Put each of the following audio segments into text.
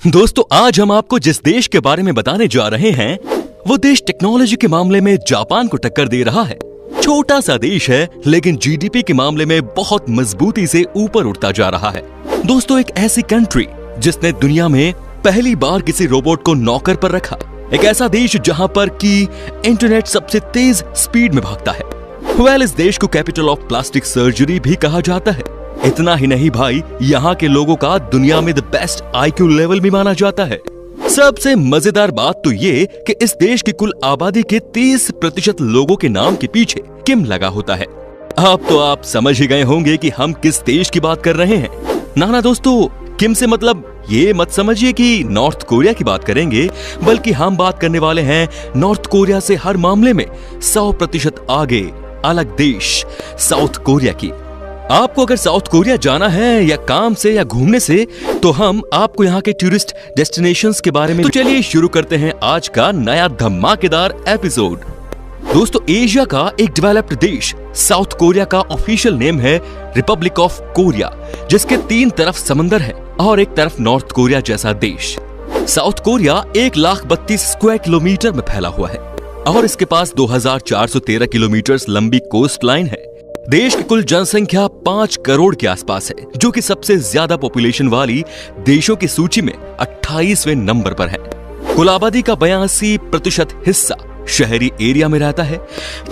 दोस्तों आज हम आपको जिस देश के बारे में बताने जा रहे हैं वो देश टेक्नोलॉजी के मामले में जापान को टक्कर दे रहा है। छोटा सा देश है लेकिन जीडीपी के मामले में बहुत मजबूती से ऊपर उठता जा रहा है। दोस्तों एक ऐसी कंट्री जिसने दुनिया में पहली बार किसी रोबोट को नौकर पर रखा, एक ऐसा देश जहां पर की इंटरनेट सबसे तेज स्पीड में भागता है। इस देश को कैपिटल ऑफ प्लास्टिक सर्जरी भी कहा जाता है। इतना ही नहीं भाई, यहाँ के लोगों का दुनिया में द बेस्ट आईक्यू लेवल भी माना जाता है। सबसे मजेदार बात तो ये कि इस देश की कुल आबादी के 30% लोगों के नाम के पीछे किम लगा होता है। अब तो आप समझ ही गए होंगे कि हम किस देश की बात कर रहे हैं। ना दोस्तों, किम से मतलब ये मत समझिए कि नॉर्थ कोरिया की बात करेंगे, बल्कि हम बात करने वाले हैं नॉर्थ कोरिया से हर मामले में 100% आगे अलग देश साउथ कोरिया की। आपको अगर साउथ कोरिया जाना है या काम से या घूमने से, तो हम आपको यहाँ के टूरिस्ट डेस्टिनेशंस के बारे में तो चलिए शुरू करते हैं आज का नया धमाकेदार एपिसोड। दोस्तों एशिया का एक डेवलप्ड देश साउथ कोरिया का ऑफिशियल नेम है रिपब्लिक ऑफ कोरिया, जिसके 3 तरफ समंदर है और एक तरफ नॉर्थ कोरिया जैसा देश। साउथ कोरिया 1,32,000 स्क्वायर किलोमीटर में फैला हुआ है और इसके पास 2,413 किलोमीटर लंबी कोस्ट लाइन है। देश की कुल जनसंख्या 5 करोड़ के आसपास है, जो कि सबसे ज्यादा पॉपुलेशन वाली देशों की सूची में 28वें नंबर पर है। कुल आबादी का 82% हिस्सा शहरी एरिया में रहता है,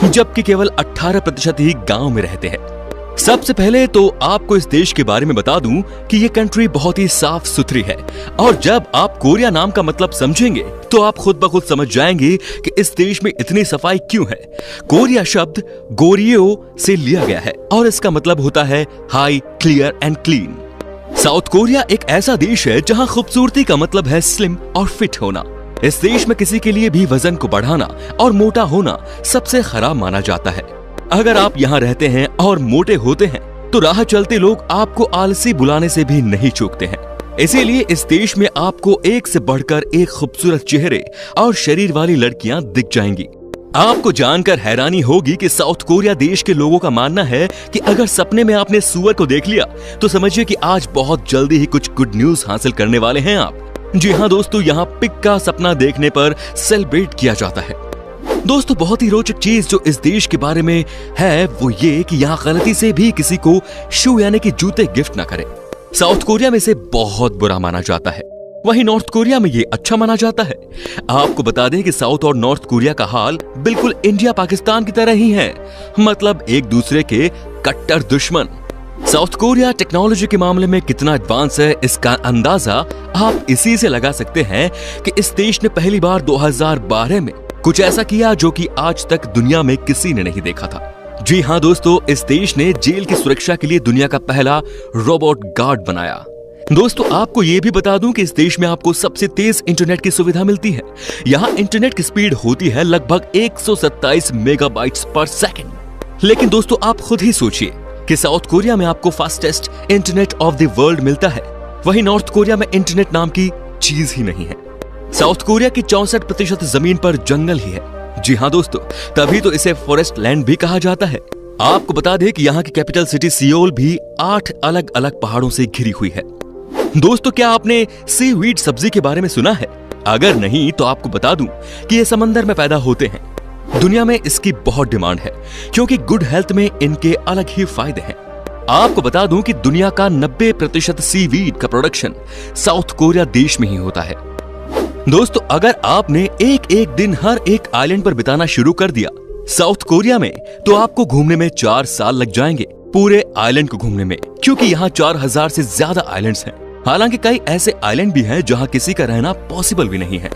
जबकि केवल 18% ही गांव में रहते हैं। सबसे पहले तो आपको इस देश के बारे में बता दूं कि ये कंट्री बहुत ही साफ सुथरी है, और जब आप कोरिया नाम का मतलब समझेंगे तो आप खुद ब खुद समझ जाएंगे कि इस देश में इतनी सफाई क्यों है। कोरिया शब्द गोरियो से लिया गया है और इसका मतलब होता है high, clear and clean. South Korea एक ऐसा देश है जहां खूबसूरती का मतलब है स्लिम और फिट होना। इस देश में किसी के लिए भी वजन को बढ़ाना और मोटा होना सबसे खराब माना जाता है। अगर आप यहाँ रहते हैं और मोटे होते हैं तो राह चलते लोग आपको आलसी बुलाने से भी नहीं चूकते हैं। इसीलिए इस देश में आपको एक से बढ़कर एक खूबसूरत चेहरे और शरीर वाली लड़कियां दिख जाएंगी। आपको जानकर हैरानी होगी कि साउथ कोरिया देश के लोगों का मानना है कि अगर सपने में आपने सुअर को देख लिया तो समझिए कि आज बहुत जल्दी ही कुछ गुड न्यूज हासिल करने वाले हैं आप। जी हाँ दोस्तों, यहाँ पिग का सपना देखने पर सेलिब्रेट किया जाता है। दोस्तों बहुत ही रोचक चीज जो इस देश के बारे में है वो ये कि यहाँ गलती से भी किसी को शू यानी कि जूते गिफ्ट ना करें। साउथ कोरिया में से बहुत बुरा माना जाता है, वहीं नॉर्थ कोरिया में ये अच्छा माना जाता है। आपको बता दें कि साउथ और नॉर्थ कोरिया का हाल बिल्कुल इंडिया पाकिस्तान की तरह ही है, मतलब एक दूसरे के कट्टर दुश्मन। साउथ कोरिया टेक्नोलॉजी के मामले में कितना एडवांस है इसका अंदाजा आप इसी से लगा सकते हैं कि इस देश ने पहली बार 2012 में कुछ ऐसा किया जो कि आज तक दुनिया में किसी ने नहीं देखा था। जी हाँ दोस्तों, इस देश ने जेल की सुरक्षा के लिए दुनिया का पहला रोबोट गार्ड बनाया। दोस्तों आपको ये भी बता दूं कि इस देश में आपको सबसे तेज इंटरनेट की सुविधा मिलती है। यहाँ इंटरनेट की स्पीड होती है लगभग 127 मेगाबाइट्स पर सेकंड। लेकिन दोस्तों आप खुद ही सोचिए कि साउथ कोरिया में आपको fastest internet of the world मिलता है, वहीं नॉर्थ कोरिया में इंटरनेट नाम की चीज ही नहीं है। साउथ कोरिया की 64% जमीन पर जंगल ही है। जी हाँ दोस्तों, तभी तो इसे फॉरेस्ट लैंड भी कहा जाता है। आपको बता दें कि यहाँ की कैपिटल सिटी सियोल भी 8 अलग अलग पहाड़ों से घिरी हुई है। दोस्तों क्या आपने सीवीड सब्जी के बारे में सुना है? अगर नहीं तो आपको बता दूं कि ये समंदर में पैदा होते हैं। दुनिया में इसकी बहुत डिमांड है क्योंकि गुड हेल्थ में इनके अलग ही फायदे हैं। आपको बता दूं कि दुनिया का 90% सीवीड का प्रोडक्शन साउथ कोरिया देश में ही होता है। दोस्तों अगर आपने एक दिन हर एक आइलैंड पर बिताना शुरू कर दिया साउथ कोरिया में, तो आपको घूमने में 4 साल लग जाएंगे पूरे आइलैंड को घूमने में, क्योंकि यहाँ 4000 से ज्यादा आइलैंड्स हैं। हालांकि कई ऐसे आइलैंड भी हैं जहाँ किसी का रहना पॉसिबल भी नहीं है।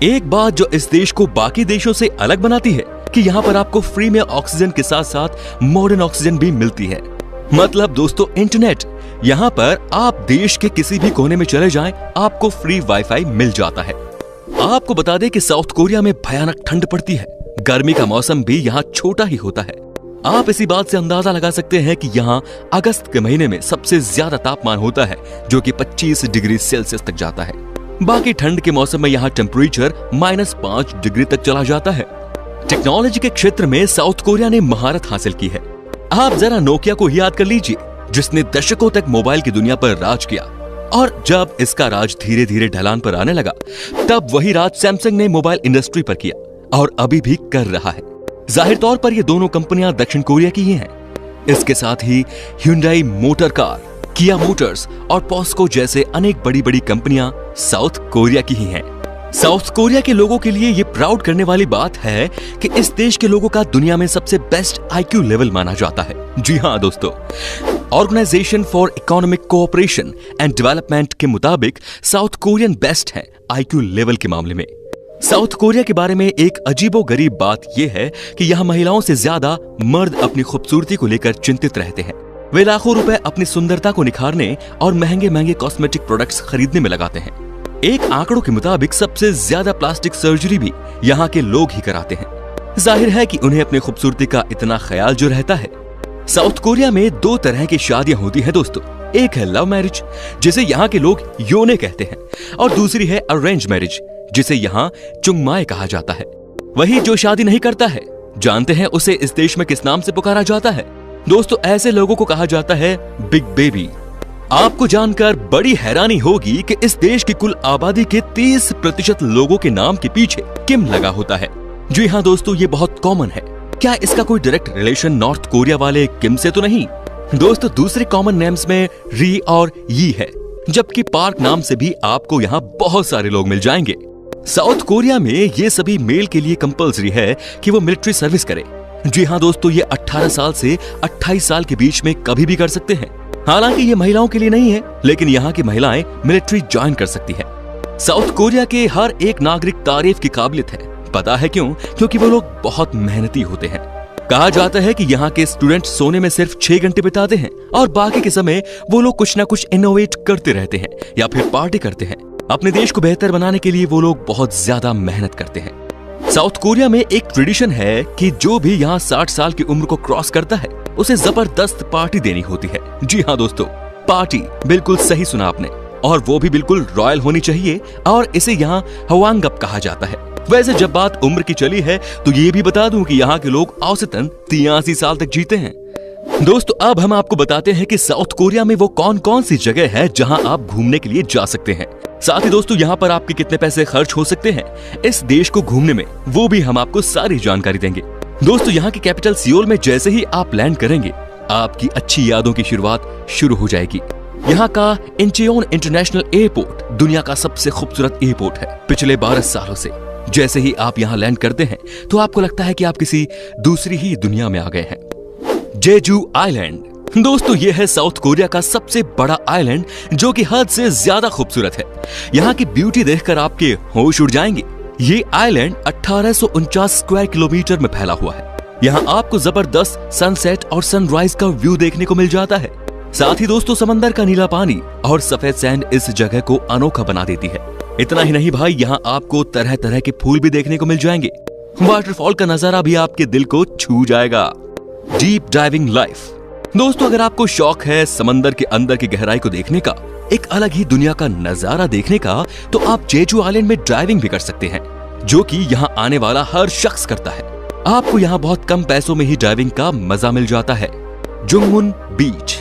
एक बात जो इस देश को बाकी देशों से अलग बनाती है कि यहाँ पर आपको फ्री में ऑक्सीजन के साथ साथ मॉडर्न ऑक्सीजन भी मिलती है। मतलब दोस्तों इंटरनेट, यहाँ पर आप देश के किसी भी कोने में चले जाएं, आपको फ्री वाईफाई मिल जाता है। आपको बता दें कि साउथ कोरिया में भयानक ठंड पड़ती है। गर्मी का मौसम भी यहाँ छोटा ही होता है। आप इसी बात से अंदाजा लगा सकते हैं कि यहाँ अगस्त के महीने में सबसे ज्यादा तापमान होता है जो कि 25 डिग्री सेल्सियस तक जाता है। बाकी ठंड के मौसम में यहाँ टेम्परेचर -5 डिग्री तक चला जाता है। टेक्नोलॉजी के क्षेत्र में साउथ कोरिया ने महारत हासिल की है। आप जरा नोकिया को ही याद कर लीजिए, जिसने दशकों तक मोबाइल की दुनिया पर राज किया। और जब इसका राज धीरे धीरे ढलान पर आने लगा, तब वही राज सैमसंग ने मोबाइल इंडस्ट्री पर किया और अभी भी कर रहा है। जाहिर तौर पर ये दोनों कंपनियां दक्षिण कोरिया की ही हैं। इसके साथ ही Hyundai मोटर कार, किया मोटर्स और पॉस्को जैसे अनेक बड़ी बड़ी कंपनियां साउथ कोरिया की ही हैं। साउथ कोरिया के लोगों के लिए ये प्राउड करने वाली बात है कि इस देश के लोगों का दुनिया में सबसे बेस्ट IQ लेवल माना जाता है। जी हाँ दोस्तों, organisation for economic cooperation and development के मुताबिक साउथ कोरियन बेस्ट है IQ लेवल के मामले में। साउथ कोरिया के बारे में एक अजीबोगरीब बात यह है कि यहाँ महिलाओं से ज्यादा मर्द अपनी खूबसूरती को लेकर चिंतित रहते हैं। वे लाखों रुपए अपनी सुंदरता को निखारने और महंगे महंगे कॉस्मेटिक प्रोडक्ट्स खरीदने में लगाते हैं। एक आंकड़ों के मुताबिक सबसे ज्यादा प्लास्टिक सर्जरी भी यहाँ के लोग ही कराते हैं। जाहिर है कि उन्हें अपनी खूबसूरती का इतना ख्याल जो रहता है। साउथ कोरिया में 2 तरह की शादियां होती हैं दोस्तों। एक है लव मैरिज, जिसे यहाँ के लोग योने कहते हैं, और दूसरी है अरेंज मैरिज, जिसे यहाँ चुंगमाए कहा जाता है। वही जो शादी नहीं करता है, जानते हैं उसे इस देश में किस नाम से पुकारा जाता है? दोस्तों, ऐसे लोगों को कहा जाता है बिग बेबी। आपको जानकर बड़ी हैरानी होगी कि इस देश की कुल आबादी के 30% लोगों के नाम के पीछे किम लगा होता है। जी हाँ दोस्तों, ये बहुत कॉमन है। क्या इसका कोई डायरेक्ट रिलेशन नॉर्थ कोरिया वाले किम से तो नहीं? दोस्तों, दूसरे कॉमन नेम्स में री और यी है, जबकि पार्क नाम से भी आपको यहाँ बहुत सारे लोग मिल जाएंगे। साउथ कोरिया में ये सभी मेल के लिए कंपल्सरी है कि वो मिलिट्री सर्विस करे। जी हाँ दोस्तों, ये 18 साल से 28 साल के बीच में कभी भी कर सकते हैं। हालांकि ये महिलाओं के लिए नहीं है, लेकिन यहाँ की महिलाएं मिलिट्री ज्वाइन कर सकती है। साउथ कोरिया के हर एक नागरिक तारीफ की काबिलियत है। पता है क्यों? क्योंकि वो लोग बहुत मेहनती होते हैं। कहा जाता है कि यहाँ के स्टूडेंट सोने में सिर्फ 6 घंटे बिताते हैं और बाकी के समय वो लोग कुछ ना कुछ इनोवेट करते रहते हैं या फिर पार्टी करते हैं। अपने देश को बेहतर बनाने के लिए वो लोग बहुत ज्यादा मेहनत करते हैं। साउथ कोरिया में एक ट्रेडिशन है कि जो भी यहाँ 60 साल की उम्र को क्रॉस करता है, उसे जबरदस्त पार्टी देनी होती है। जी हाँ दोस्तों, पार्टी, बिल्कुल सही सुना आपने, और वो भी बिल्कुल रॉयल होनी चाहिए, और इसे यहाँ हवांगप कहा जाता है। वैसे जब बात उम्र की चली है तो ये भी बता दूं कि यहाँ के लोग औसतन 83 साल तक जीते हैं। दोस्तों, अब हम आपको बताते हैं कि साउथ कोरिया में वो कौन कौन सी जगह है जहां आप घूमने के लिए जा सकते हैं। साथ ही दोस्तों, यहाँ पर आपके कितने पैसे खर्च हो सकते हैं इस देश को घूमने में, वो भी हम आपको सारी जानकारी देंगे। दोस्तों, यहाँ की कैपिटल सियोल में जैसे ही आप लैंड करेंगे, आपकी अच्छी यादों की शुरुआत शुरू हो जाएगी। यहाँ का इंचियोन इंटरनेशनल एयरपोर्ट दुनिया का सबसे खूबसूरत एयरपोर्ट है पिछले 12 सालों से। जैसे ही आप यहाँ लैंड करते हैं तो आपको लगता है कि आप किसी दूसरी ही दुनिया में आ गए हैं। जेजू आइलैंड, दोस्तों ये है साउथ कोरिया का सबसे बड़ा आइलैंड, जो कि हद से ज्यादा खूबसूरत है। यहाँ की ब्यूटी देखकर आपके होश उड़ जाएंगे। ये आइलैंड 1849 स्क्वायर किलोमीटर में फैला हुआ है। यहाँ आपको जबरदस्त सनसेट और सनराइज का व्यू देखने को मिल जाता है। साथ ही दोस्तों, समंदर का नीला पानी और सफेद सैंड इस जगह को अनोखा बना देती है। इतना ही नहीं भाई, यहाँ आपको तरह तरह के फूल भी देखने को मिल जाएंगे। वाटरफॉल का नजारा भी आपके दिल को छू जाएगा। डीप डाइविंग लाइफ, दोस्तों अगर आपको शौक है समंदर के अंदर की गहराई को देखने का, एक अलग ही दुनिया का नजारा देखने का, तो आप जेजू आइलैंड में ड्राइविंग भी कर सकते हैं, जो कि यहाँ आने वाला हर शख्स करता है। आपको यहाँ बहुत कम पैसों में ही ड्राइविंग का मजा मिल जाता है। जुंगमुन बीच,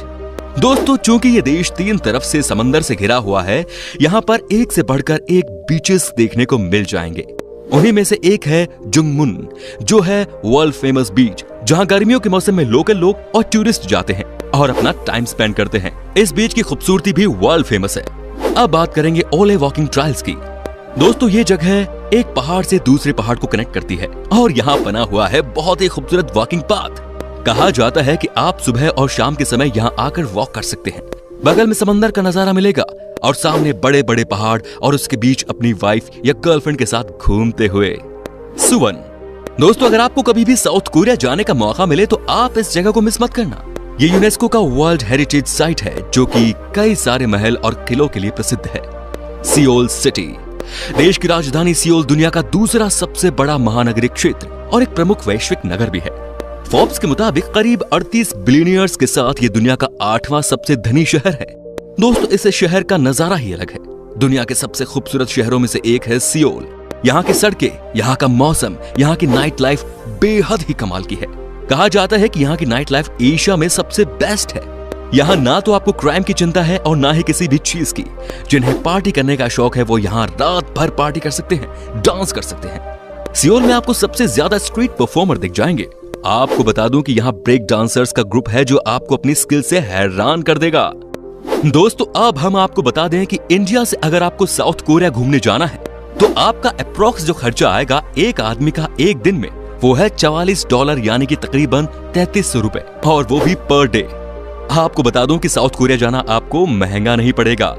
दोस्तों चूंकि ये देश 3 तरफ से समंदर से घिरा हुआ है, यहाँ पर एक से बढ़कर एक बीचेस देखने को मिल जाएंगे। उन्हीं में से एक है जुंगमुन, जो है वर्ल्ड फेमस बीच, जहाँ गर्मियों के मौसम में लोकल लोग और टूरिस्ट जाते हैं और अपना टाइम स्पेंड करते हैं। इस बीच की खूबसूरती भी वर्ल्ड फेमस है। अब बात करेंगे ओले वॉकिंग ट्रायल्स की। दोस्तों ये जगह एक पहाड़ से दूसरे पहाड़ को कनेक्ट करती है और यहाँ बना हुआ है बहुत ही खूबसूरत वॉकिंग पाथ। कहा जाता है कि आप सुबह और शाम के समय यहाँ आकर वॉक कर सकते हैं। बगल में समंदर का नजारा मिलेगा और सामने बड़े बड़े पहाड़ और उसके बीच अपनी वाइफ या गर्लफ्रेंड के साथ घूमते हुए। सुवन, दोस्तों अगर आपको कभी भी साउथ कोरिया जाने का मौका मिले तो आप इस जगह को मिस मत करना। ये यूनेस्को का वर्ल्ड हेरिटेज साइट है, जो कि कई सारे महल और किलों के लिए प्रसिद्ध है। सियोल सिटी, देश की राजधानी सियोल दुनिया का दूसरा सबसे बड़ा महानगरीय क्षेत्र और एक प्रमुख वैश्विक नगर भी है। फोर्ब्स के मुताबिक करीब 38 बिलियनियर्स के साथ ये दुनिया का 8वां सबसे धनी शहर है। दोस्तों इस शहर का नजारा ही अलग है। दुनिया के सबसे खूबसूरत शहरों में से एक है सियोल। यहाँ की सड़कें, यहाँ का मौसम, यहाँ की नाइट लाइफ बेहद ही कमाल की है। कहा जाता है कि यहाँ की नाइट लाइफ एशिया में सबसे बेस्ट है। यहाँ ना तो आपको क्राइम की चिंता है और ना ही किसी भी चीज की। जिन्हें पार्टी करने का शौक है वो यहाँ रात भर पार्टी कर सकते हैं, डांस कर सकते हैं। सियोल में आपको सबसे ज्यादा स्ट्रीट परफॉर्मर दिख जाएंगे। आपको बता दूं कि यहाँ ब्रेक डांसर्स का ग्रुप है जो आपको अपनी स्किल से हैरान कर देगा। दोस्तों अब हम आपको बता दें कि इंडिया से अगर आपको साउथ कोरिया घूमने जाना है तो आपका अप्रोक्स जो खर्चा आएगा एक आदमी का एक दिन में वो है $44 यानी कि तकरीबन 3300 रुपए, और वो भी पर डे। आपको बता दूं कि साउथ कोरिया जाना आपको महंगा नहीं पड़ेगा।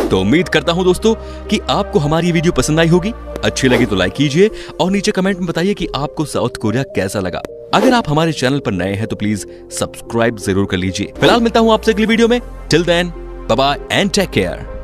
तो उम्मीद करता हूं दोस्तों कि आपको हमारी वीडियो पसंद आई होगी। अच्छी लगी तो लाइक कीजिए और नीचे कमेंट में बताइए कि आपको साउथ कोरिया कैसा लगा। अगर आप हमारे चैनल पर नए हैं तो प्लीज सब्सक्राइब जरूर कर लीजिए। फिलहाल मिलता हूं आपसे अगली वीडियो में। Till then bye bye and take care.